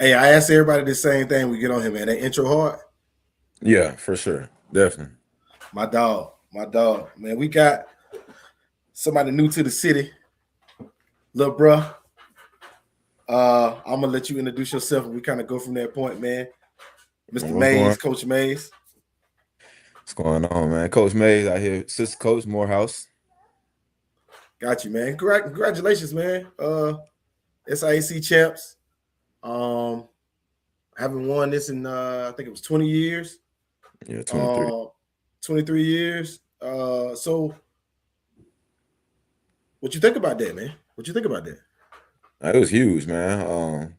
Hey, I ask everybody the same thing. We get on here, man. That intro hard. Yeah, for sure. Definitely. My dog, man. We got somebody new to the city, little bruh. I'm gonna let you introduce yourself, and we kind of go from that point, man. Mr. What's going Mays, Coach Mays. what's going on, man? Coach Mays out here, sister coach Morehouse. Got you, man. Congratulations, man. SIAC champs. Um, haven't won this in I think it was 20 years. Yeah, 23. Uh, 23 years. So what you think about that, man? What you think about that? It was huge, man.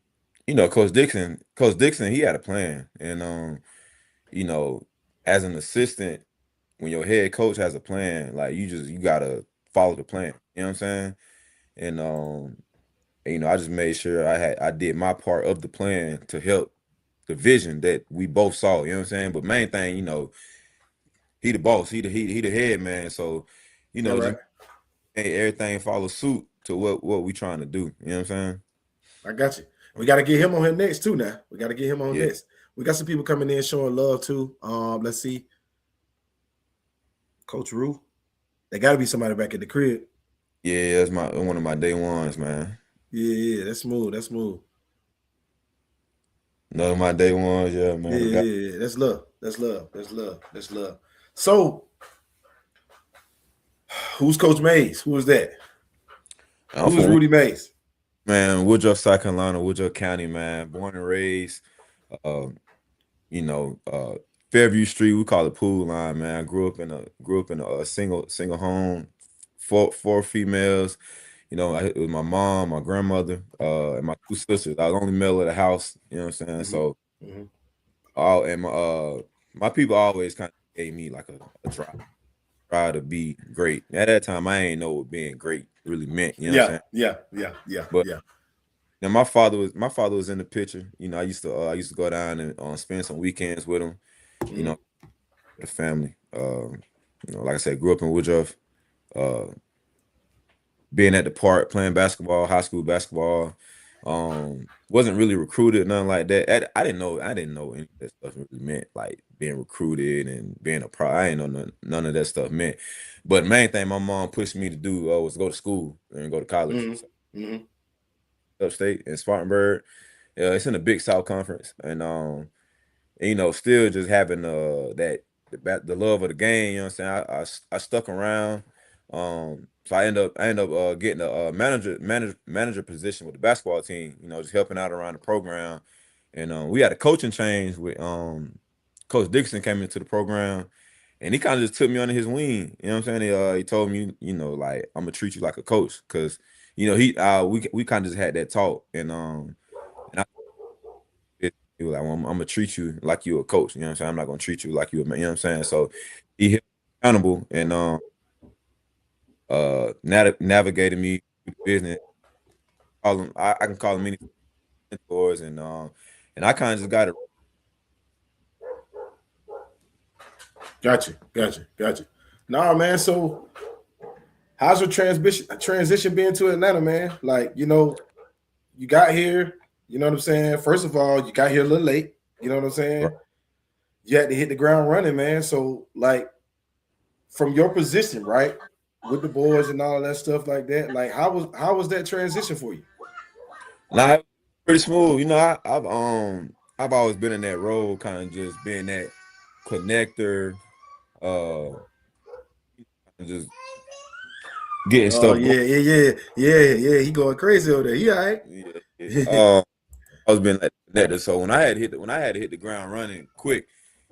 Coach Dixon, he had a plan. And you know, as an assistant, when your head coach has a plan, like you gotta follow the plan. You know what I'm saying? And I just made sure I did my part of the plan to help the vision that we both saw, you know what I'm saying? But main thing, he the boss, he the head man. So, All just right. hey, everything follow suit to what we trying to do. You know what I'm saying? I got you. We got to get him on here next too. Now we got to get him on Yeah. next. We got some people coming in showing love too. Let's see, Coach Rue. They got to be somebody back at the crib. Yeah, that's my one of my day ones, man. Yeah, that's smooth. That's smooth. Another of my day ones, yeah, Yeah, man. yeah, yeah. That's love. That's love. That's love. That's love. So, who's Coach Mays? Who is that? I'm Who is from Rudy Mays? Woodruff, South Carolina, Woodruff County, man. Born and raised, uh, you know, uh, Fairview Street, we call it Pool Line, man. I grew up in a single home, four females. It was my mom, my grandmother, and my two sisters. I was the only male of the house. You know what I'm saying? Mm-hmm. So Mm-hmm. all and my people always kind of gave me like a try to be great. At that time, I ain't know what being great really meant. You know what I'm Yeah, saying? yeah, yeah, yeah, But yeah. now my father was in the picture. I used to go down and spend some weekends with him. You Mm-hmm. know, with the family. Like I said, grew up in Woodruff. Uh, being at the park, playing basketball, high school basketball. Wasn't really recruited, nothing like that. I didn't know any of that stuff really meant, like being recruited and being a pro. I didn't know none of that stuff meant. But main thing my mom pushed me to do was go to school and go to college. Mm-hmm. So Mm-hmm. upstate in Spartanburg. It's in the Big South Conference, and still just having the love of the game. You know what I'm saying? I stuck around. So I end up getting a manager position with the basketball team. Just helping out around the program, and we had a coaching change with Coach Dixon came into the program, and he kind of just took me under his wing. You know what I'm saying? He told me, like I'm gonna treat you like a coach, because we kind of just had that talk, and he was like, well, I'm gonna treat you like you a coach. You know what I'm saying? I'm not gonna treat you like you a man. You know what I'm saying? So he held me accountable, and navigated me through the business. I can call them many mentors, and I kind of just got it. Gotcha, gotcha, gotcha. Nah, man. So, how's your transition been to Atlanta, man? Like, you got here. You know what I'm saying? First of all, you got here a little late. You know what I'm saying? Right. You had to hit the ground running, man. So, like, from your position, right, with the boys and all of that stuff like that, like, how was that transition for you? Nah, it was pretty smooth. I've always been in that role, kind of just being that connector, uh, just getting Oh stuff going. yeah, yeah, yeah, yeah, yeah. He going crazy over there. He all right. Yeah, yeah. I was being like connector. So when I had to hit the ground running quick,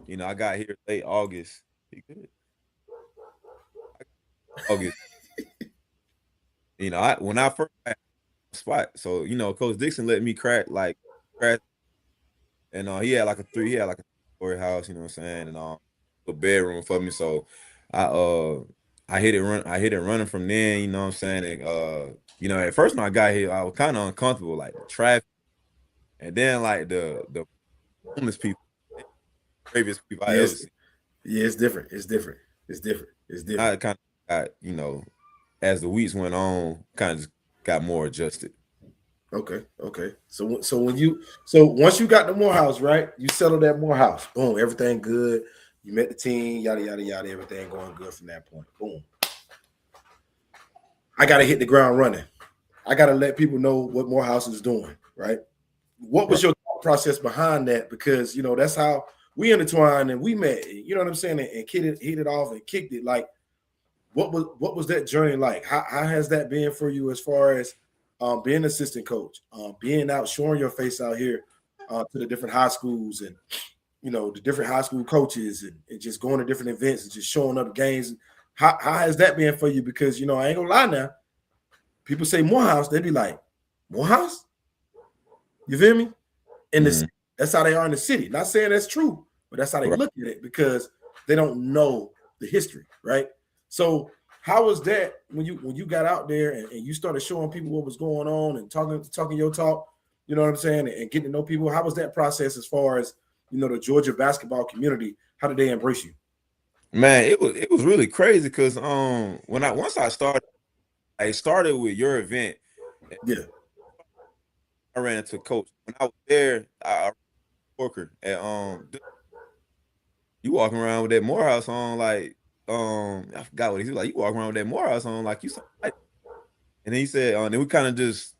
I got here late August. He good. August. When I first had a spot, so Coach Dixon let me crash, and he had like a story house, you know what I'm saying, and a bedroom for me. So I I hit it running from then, you know what I'm saying. And, at first when I got here, I was kind of uncomfortable, like the traffic, and then like the homeless people, previous people I ever Yes, seen. yeah. It's different. It's different. It's different. It's I different. kind of got, as the weeks went on, kind of just got more adjusted. Okay. Okay. So once you got to Morehouse, right? You settled at Morehouse. Boom. Everything good. You met the team. Yada yada yada. Everything going good from that point. Boom. I got to hit the ground running. I got to let people know what Morehouse is doing. Right. What was Right. your thought process behind that? Because that's how we intertwined and we met. You know what I'm saying? And hit it off and kicked it. Like, what was that journey like? How has that been for you as far as being an assistant coach, being out, showing your face out here to the different high schools and the different high school coaches and just going to different events and just showing up at games? How has that been for you? Because I ain't gonna lie now. People say Morehouse, they be like, Morehouse? You feel me? In the city. That's how they are in the city. Not saying that's true, but that's how they Right. look at it because they don't know the history, right? So how was that when you got out there and you started showing people what was going on and talking your talk, you know what I'm saying, and getting to know people? How was that process as far as the Georgia basketball community? How did they embrace you? Man, it was really crazy because once I started with your event. Yeah. I ran into Coach when I was there. I worker at you walking around with that Morehouse on like I forgot what he was like. You walking around with that Morehouse on like you somebody. And then he said, then we kind of just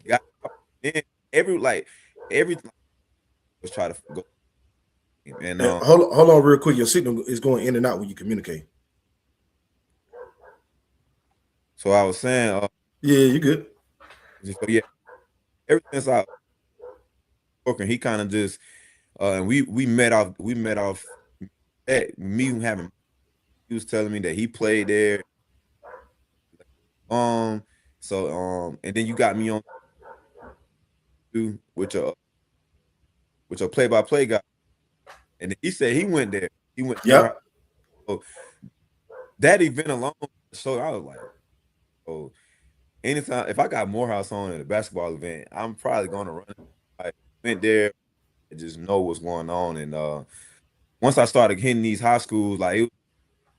got in every was try to go and And hold on real quick. Your signal is going in and out when you communicate. so I was saying Yeah, you good. so yeah, ever since I working, he kind of just and we met off that me having he was telling me that he played there. So and then you got me on too with your play-by-play guy. And he said he went there. He went to Morehouse. Yep. So that event alone, so I was like, oh, anytime if I got Morehouse on at a basketball event, I'm probably gonna run. I went there and just know what's going on. And once I started hitting these high schools, like it was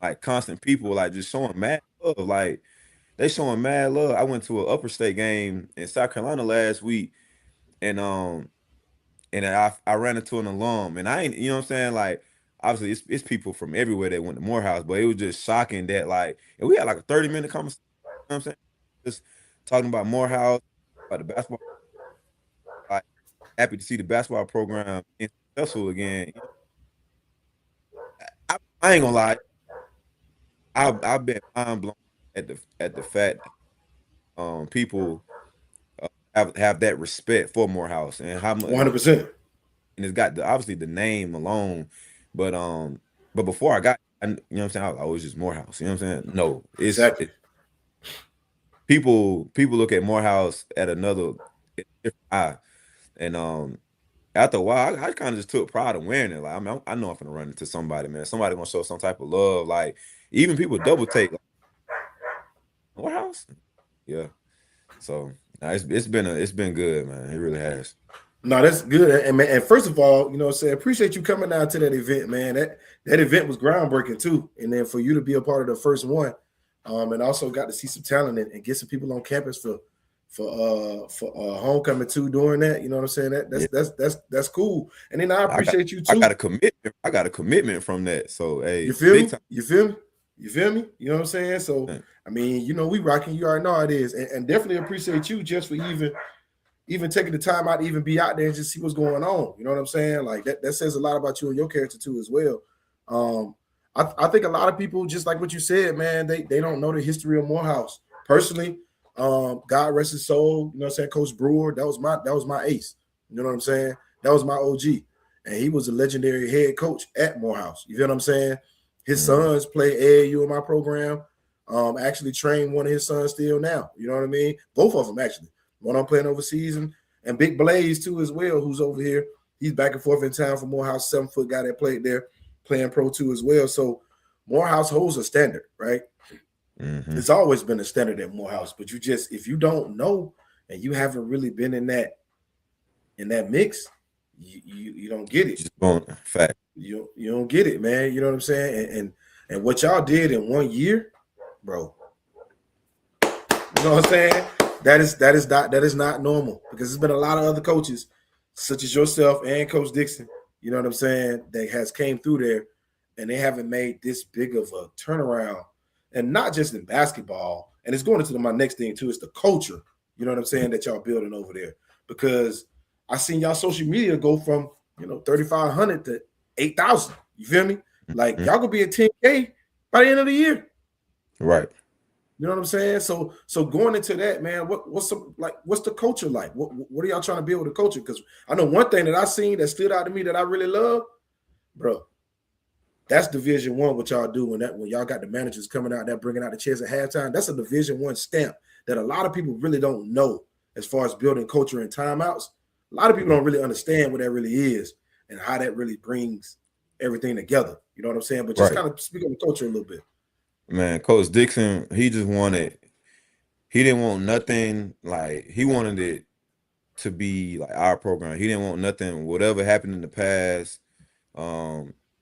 like constant people like just showing mad love. Like they showing mad love. I went to an upper state game in South Carolina last week, and I ran into an alum, and I ain't, you know what I'm saying? Like, obviously, it's people from everywhere that went to Morehouse, but it was just shocking that, like, and we had like a 30-minute conversation, you know what I'm saying? Just talking about Morehouse, about the basketball, like, happy to see the basketball program being successful again. You know, I ain't gonna lie, I've been mind blown at the fact people have that respect for Morehouse and how much, 100%. and it's got obviously the name alone, but before you know what I'm saying, I was just Morehouse, you know what I'm saying? No, Exactly. people look at Morehouse at another different eye, and after a while, I kind of just took pride in wearing it. Like I know I'm gonna run into somebody, man. Somebody gonna show some type of love. Like even people double take like, Morehouse, yeah. So nah, it's been good, man. It really has. No, that's good. And man, and first of all, appreciate you coming out to that event, man. That event was groundbreaking too. And then for you to be a part of the first one, and also got to see some talent and get some people on campus for homecoming too doing that. You know what I'm saying? Yeah. That's cool. And then I appreciate you I too. got a commitment. I got a commitment from that. So You hey, feel big me? time. You feel me? You feel me? You know what I'm saying? So I mean, we rocking. You already know how it is, and definitely appreciate you just for even taking the time out to even be out there and just see what's going on. You know what I'm saying? Like that says a lot about you and your character too as well. I think a lot of people, just like what you said, man, they don't know the history of Morehouse. Personally, God rest his soul, you know what I'm saying? Coach Brewer, that was my ace. You know what I'm saying? That was my OG. And he was a legendary head coach at Morehouse. You feel what I'm saying? His sons play AAU in my program. Actually train one of his sons still now. You know what I mean? Both of them actually. One I'm playing overseas and Big Blaze too as well, who's over here. He's back and forth in town for Morehouse, 7-foot guy that played there, playing pro too as well. So Morehouse holds a standard, right? Mm-hmm. It's always been a standard at Morehouse, but if you don't know and you haven't really been in that mix, you don't get it. Just going fact. You don't get it, man. You know what I'm saying? And what y'all did in 1 year, bro. You know what I'm saying? that is not normal because there's been a lot of other coaches, such as yourself and Coach Dixon. You know what I'm saying? That has came through there, and they haven't made this big of a turnaround, and not just in basketball. And it's going into my next thing too. It's the culture. You know what I'm saying that y'all building over there because I seen y'all social media go from 3,500 to 8,000. You feel me? Like Mhm. y'all gonna be at 10K by the end of the year. Right. You know what I'm saying? So going into that, man, what's the culture like? What are y'all trying to build with the culture? Because I know one thing that I seen that stood out to me that I really love, bro. That's Division One. What y'all do when y'all got the managers coming out there bringing out the chairs at halftime. That's a Division One stamp that a lot of people really don't know as far as building culture and timeouts. A lot of people don't really understand what that really is and how that really brings everything together. You know what I'm saying? But just Right. kind of speak on the culture a little bit. Man, Coach Dixon, he didn't want nothing like he wanted it to be like our program. He didn't want nothing, whatever happened in the past.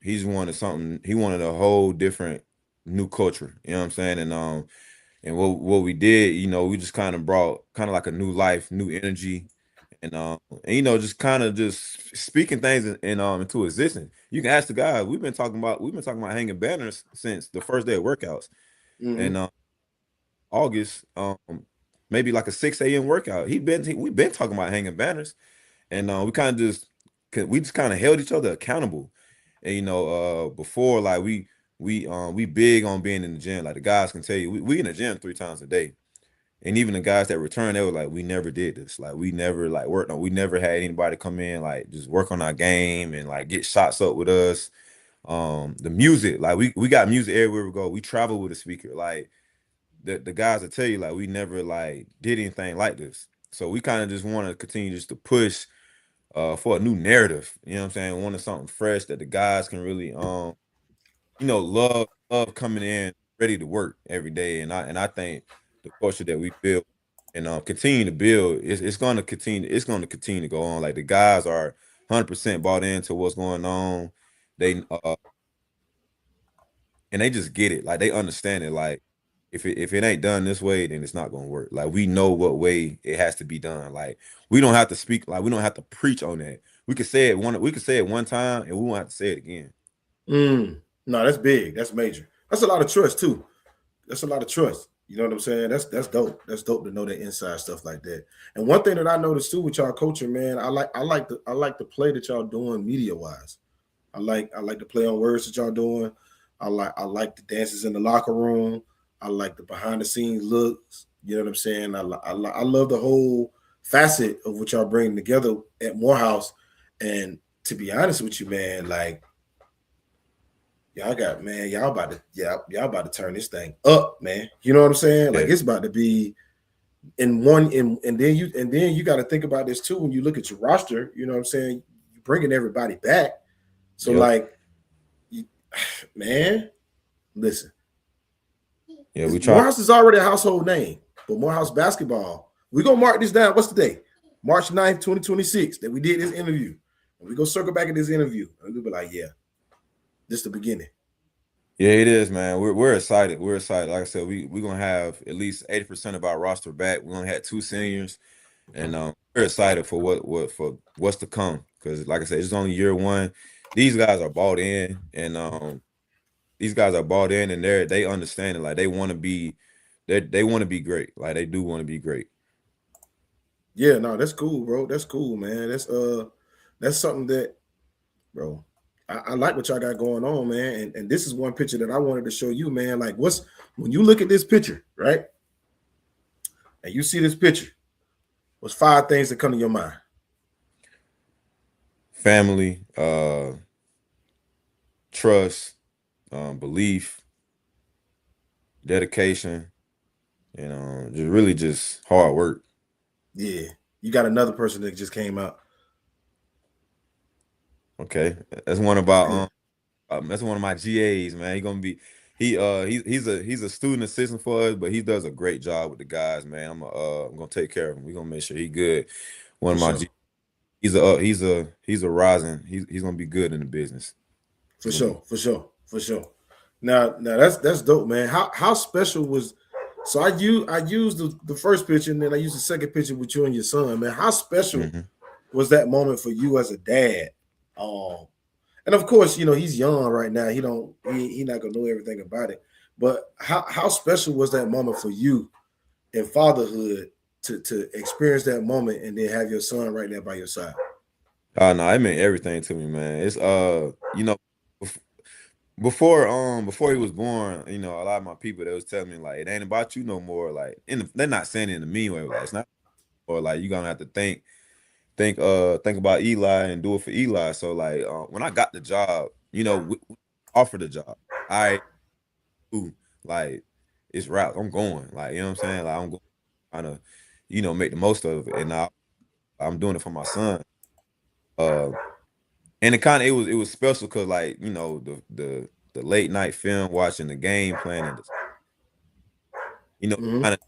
He just wanted something, he wanted a whole different new culture. You know what I'm saying? And what we did, we just kind of brought kind of like a new life, new energy, and just kind of just speaking things into existence. You can ask the guys. We've been talking about hanging banners since the first day of workouts, Mm-hmm. and August, maybe like a 6 a.m. workout. We've been talking about hanging banners, and we just kind of held each other accountable. And before, like we big on being in the gym. Like the guys can tell you, we in the gym 3 times a day. And even the guys that return, they were like, we never did this. Like we never like worked on. We never had anybody come in like just work on our game and like get shots up with us. The music, like we got music everywhere we go. We travel with a speaker. Like the guys will tell you, like we never like did anything like this. So we kind of just want to continue just to push for a new narrative. You know what I'm saying? Wanted something fresh that the guys can really love coming in ready to work every day. And I think the culture that we build and continue to build, it's gonna continue to go on. Like the guys are 100% bought into what's going on. They and they just get it. Like they understand it. Like if it ain't done this way, then it's not gonna work. Like we know what way it has to be done. Like we don't have to speak. Like we don't have to preach on that. We could say it one time, and we won't have to say it again. No, that's big. That's major. That's a lot of trust too. That's a lot of trust. You know what I'm saying? That's dope. That's dope to know that inside stuff like that. And one thing that I noticed too with y'all coaching, man, I like the play that y'all doing media wise. I like the play on words that y'all doing. I like the dances in the locker room. I like the behind the scenes looks. You know what I'm saying? I love the whole facet of what y'all bring together at Morehouse. And to be honest with you, man, like y'all about to turn this thing up, man. You know what I'm saying? Like Yeah. it's about to be in one in and then you got to think about this too when you look at your roster. You know what I'm saying? You bringing everybody back. So Yep. like, you, man, listen, Yeah. We try. Morehouse is already a household name, but Morehouse basketball, we gonna mark this down. What's the day? March 9th, 2026, that we did this interview. And we go circle back at this interview. And we'll be like, yeah, this is the beginning. Yeah, it is, man. We're excited. We're excited. Like I said, we're gonna have at least 80% of our roster back. We only had 2 seniors, and we're excited for for what's to come. Because, like I said, it's only year one. These guys are bought in, and they understand it. Like they want to be great. Like they do want to be great. Yeah, no, that's cool, bro. That's cool, man. That's something that, bro. I like what y'all got going on, man. And this is one picture that I wanted to show you, man. Like, when you look at this picture, right? And you see this picture, what's 5 things that come to your mind? Family, trust, belief, dedication, just hard work. Yeah. You got another person that just came out. Okay, that's one about that's one of my GAs, man. He's a student assistant for us, but he does a great job with the guys, man. I'm gonna take care of him. We're gonna make sure he good. One For of my sure. G, he's a rising. He's gonna be good in the business. He's For gonna be sure. For sure. For sure. Now that's dope, man. How special was So I used the first picture, and then I used the second picture with you and your son, man. How special was that moment for you as a dad? And of course, you know, he's young right now. He not gonna know everything about it. But how special was that moment for you in fatherhood to experience that moment and then have your son right there by your side? Oh no, it meant everything to me, man. It's you know, before he was born, you know, a lot of my people they was telling me like it ain't about you no more. Like, they're not saying it in a mean way, like it's not, or like you gonna have to think about Eli and do it for Eli. So like when I got the job, you know, we offered the job. I ooh, like it's route. I'm going. Like, you know what I'm saying? Like I'm going trying to, you know, make the most of it. And I'm doing it for my son. Uh and it was special because like, you know, the late night film watching the game plan and you know, Mm-hmm. kind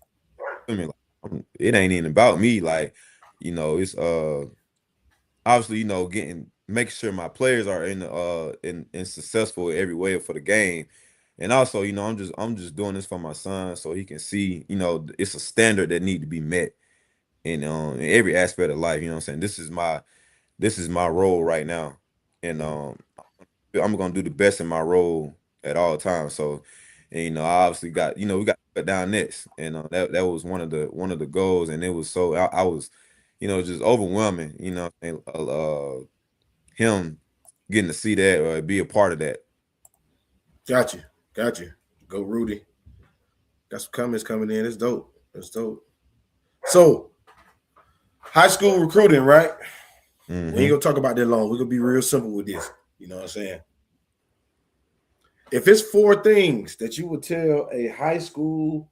of me like it ain't even about me. Like, you know, it's obviously, you know, making sure my players are in successful every way for the game. And also, you know, I'm just doing this for my son so he can see, you know, it's a standard that need to be met in every aspect of life. You know what I'm saying? This is my role right now. And I'm gonna do the best in my role at all times. So, and you know, I obviously got, you know, we got to cut down nets. And that was one of the goals. And it was so I was, you know, just overwhelming, you know, and him getting to see that or be a part of that. Got you. Got you. Go Rudy. Got some comments coming in. It's dope. It's dope. So high school recruiting, right? We ain't Hmm. gonna talk about that long. We're gonna be real simple with this. You know what I'm saying? If it's four things that you would tell a high school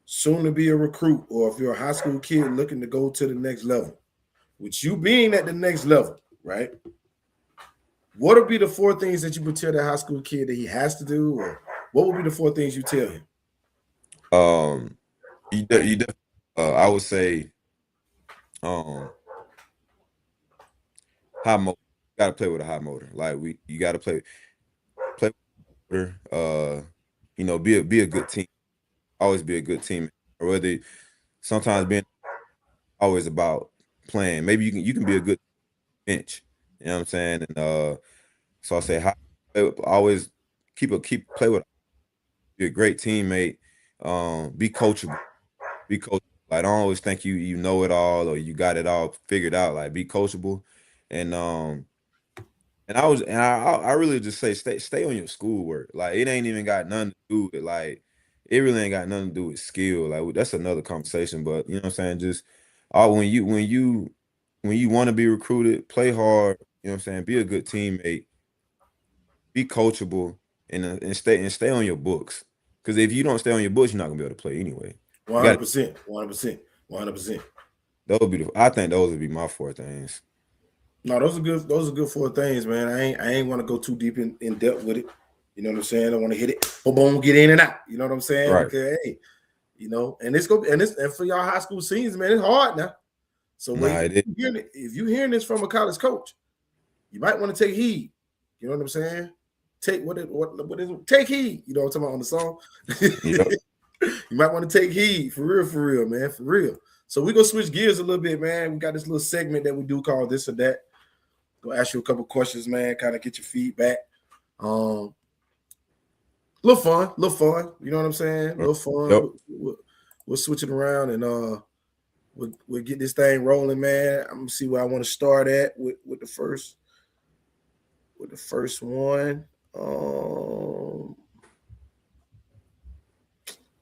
soon to be a recruit, or if you're a high school kid looking to go to the next level, with you being at the next level, right? What would be the four things that you would tell that high school kid that he has to do, or what would be the four things you tell him? Um, I would say, um, high motor. Got to play with a high motor. Like you got to play with a motor. You know, be a good team. Always be a good team. Or whether sometimes being always about playing. Maybe you can be a good bench. You know what I'm saying? And so I say always keep play with, be a great teammate. Be coachable. Be coachable. Like, don't always think you know it all or you got it all figured out. Like, be coachable. And I really just say stay on your schoolwork. Like, it ain't even got nothing to do with like it really ain't got nothing to do with skill. Like, that's another conversation. But you know what I'm saying? Just when you want to be recruited, play hard. You know what I'm saying? Be a good teammate. Be coachable and stay on your books. Because if you don't stay on your books, you're not gonna be able to play anyway. You got 100%, 100%, 100%. I think those would be my four things. No, those are good. Those are good four things, man. I ain't want to go too deep in depth with it. You know what I'm saying? I want to hit it, boom, boom, get in and out. You know what I'm saying? Right. Because hey, you know, and it's go and for y'all high school seniors, man, it's hard now. So Nah, it is. if you hearing this from a college coach, you might want to take heed. You know what I'm saying? Take what is it? Take heed. You know what I'm talking about on the song? Yep. You might want to take heed for real, man, for real. So we're gonna switch gears a little bit, man. We got this little segment that we do called this or that. Go ask you a couple questions, man. Kind of get your feedback. Little fun. You know what I'm saying? Little Yep. fun. We'll switch it around and we'll get this thing rolling, man. I'm gonna see where I want to start at with the first one.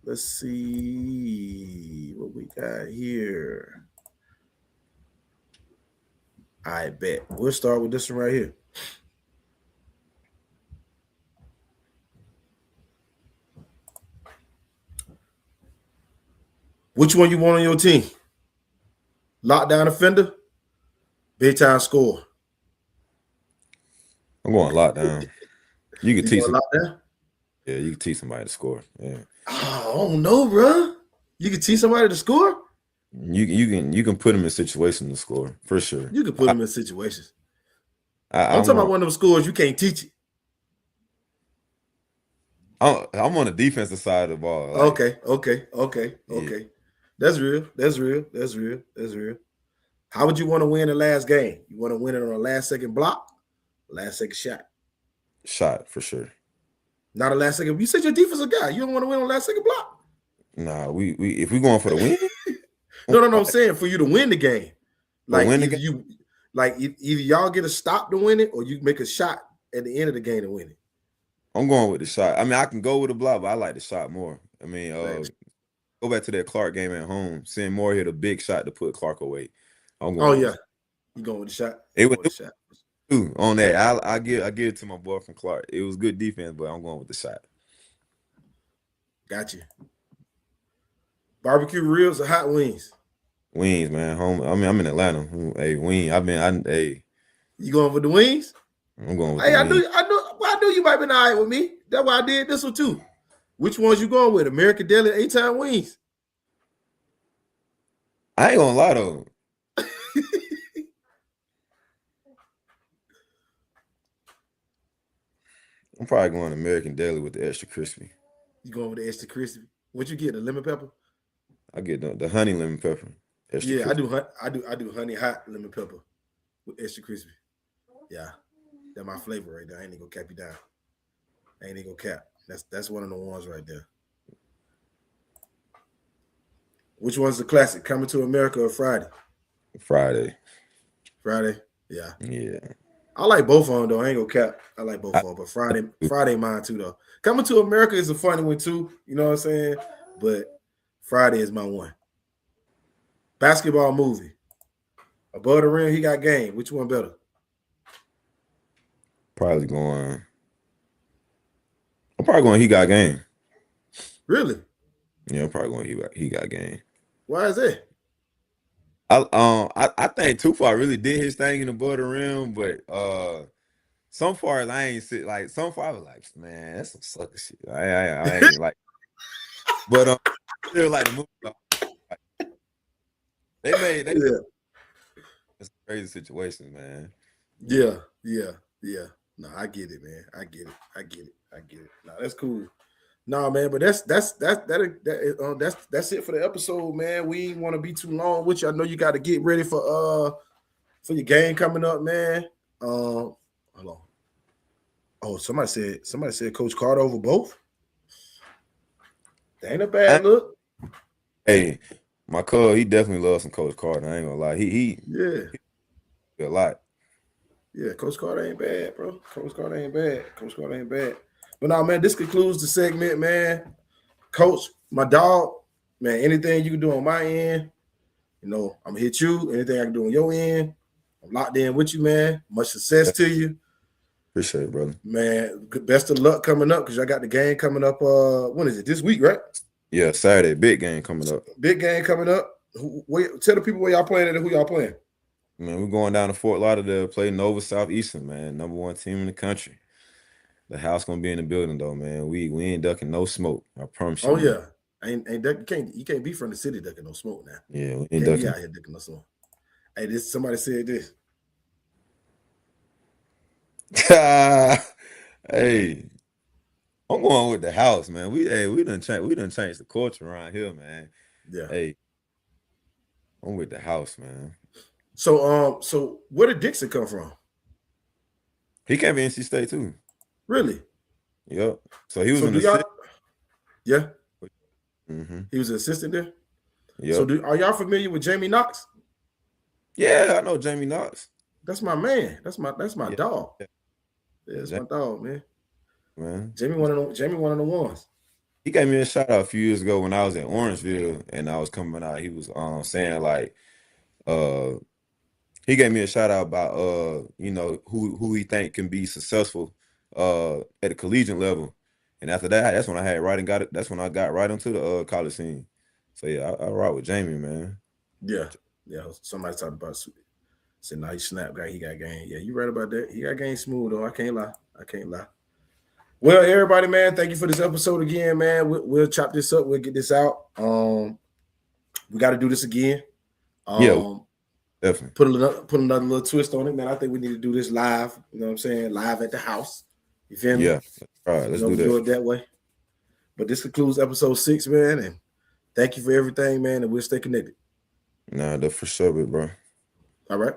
Let's see what we got here. I bet we'll start with this one right here. Which one you want on your team? Lockdown offender, big time score. I'm going lockdown. You can You teach want them. lockdown? Yeah, you can teach somebody to score. Yeah. Oh, I don't know, bro. You can teach somebody to score. You can put them in situations to score for sure. You can put them in situations. I'm I'm talking going. about one of them scores you can't teach it. I'm on the defensive side of the ball. Like, Okay. That's real. How would you want to win the last game? You want to win it on a last second block, last second shot? shot for sure. Not a last second. You said you're a defensive guy. You don't want to win on last second block. Nah, we if we going for the win, No. I'm saying for you to win the game. Like win the either game? either y'all get a stop to win it, or you make a shot at the end of the game to win it. I'm going with the shot. I mean, I can go with the block, but I like the shot more. I mean, go back to that Clark game at home. Seeing Moore hit a big shot to put Clark away. I'm going. Oh yeah, you going with the shot? It was the shot. Too, on that. I give it to my boy from Clark. It was good defense, but I'm going with the shot. Got you. Barbecue ribs or hot wings? Wings, man. Home. I mean, I'm in Atlanta. Hey, wing. Hey. You going with the wings? I'm going with. Hey, I knew you might be all right with me. That's why I did this one too. Which ones you going with? American Deli 8-time wings? I ain't gonna lie though. I'm probably going American Deli with the extra crispy. You going with the extra crispy? What you get? The lemon pepper? I get the honey lemon pepper. Yeah, crispy. I do honey hot lemon pepper with extra crispy. Yeah, that's my flavor right there. I ain't gonna cap you down. I ain't gonna cap. That's one of the ones right there. Which one's the classic? Coming to America or Friday? Friday. Yeah. Yeah. I like both of them though. I ain't gonna cap. I like both of them, but Friday mine too though. Coming to America is a funny one too. You know what I'm saying? But Friday is my one. Basketball movie. Above the Rim, He Got Game. Which one better? I'm probably going He Got Game. Really? Yeah, I'm probably going He Got Game. Why is that? I think Tupac really did his thing in Above the Rim, but some parts I ain't sit like some parts I was like, man, that's some sucker shit. I ain't like, but still like the movie. They it's crazy situations, man. Yeah. No, I get it, man. I get it. No, that's cool. No, man, but that's it for the episode, man. We ain't want to be too long with you. I know you got to get ready for your game coming up, man. Hold on. Oh, somebody said Coach Carter over both. That ain't a bad look. Hey, my cuz, he definitely loves some Coach Carter. I ain't gonna lie. He a lot. Yeah, Coach Carter ain't bad, bro. Coach Carter ain't bad. But now, man, this concludes the segment, man. Coach, my dog, man, anything you can do on my end, you know, I'm gonna hit you. Anything I can do on your end, I'm locked in with you, man. Much success to you. Appreciate it, brother. Man, best of luck coming up because I got the game coming up. When is it? This week, right? Yeah, Saturday. Big game coming up. Tell the people where y'all playing and who y'all playing. Man, we're going down to Fort Lauderdale to play Nova Southeastern, man. Number 1 team in the country. The house gonna be in the building though, man. We ain't ducking no smoke. I promise you. Oh yeah, you can't be from the city ducking no smoke now. Yeah, we ain't ducking. Be out here ducking no smoke. Hey, somebody said this. Hey, I'm going with the house, man. We done changed the culture around here, man. Yeah. Hey, I'm with the house, man. So where did Dixon come from? He came to NC State too. Really? Yep. So he was an assistant. Yeah. Mm-hmm. He was an assistant there. Yeah. So are y'all familiar with Jamie Knox? Yeah, I know Jamie Knox. That's my man. That's my dog. Yeah, that's my dog, man. Jamie one of the ones. He gave me a shout out a few years ago when I was in Orangeville and I was coming out. He was saying like he gave me a shout out about you know who he think can be successful at the collegiate level. And after that, that's when I got right into the college scene. So yeah, I rock with Jamie, man. Yeah. Somebody talked about said now he snap guy, he got game. Yeah, you right about that. He got game smooth though. I can't lie. Well, everybody, man, thank you for this episode again, man. We'll chop this up. We'll get this out. We got to do this again. Yeah, definitely. Put another little twist on it, man. I think we need to do this live. You know what I'm saying? Live at the house. You feel me? Yeah. All right, let's do that. Do it that way. But this concludes episode 6, man. And thank you for everything, man. And we'll stay connected. Nah, that's for sure, bro. All right.